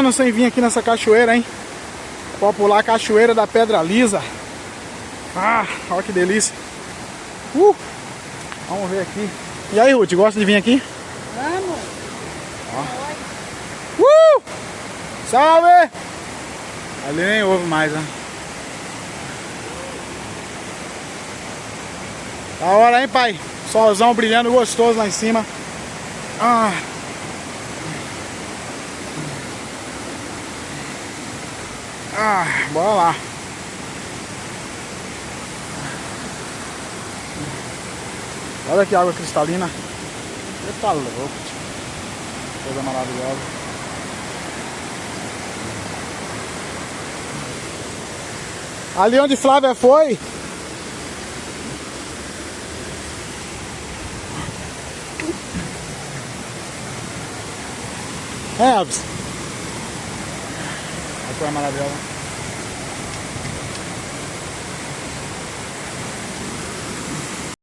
anos sem vir aqui nessa cachoeira, hein? Popular Cachoeira da Pedra Lisa. Ah, olha que delícia. Vamos ver aqui. E aí, Ruth, gosta de vir aqui? Vamos. Salve! Ali nem ouve mais, né? Da hora, hein, pai? Solzão brilhando gostoso lá em cima. Bora lá. Olha que água cristalina. Você tá louco. Coisa maravilhosa. Ali onde Flávia foi. Elvis. A coisa maravilhosa.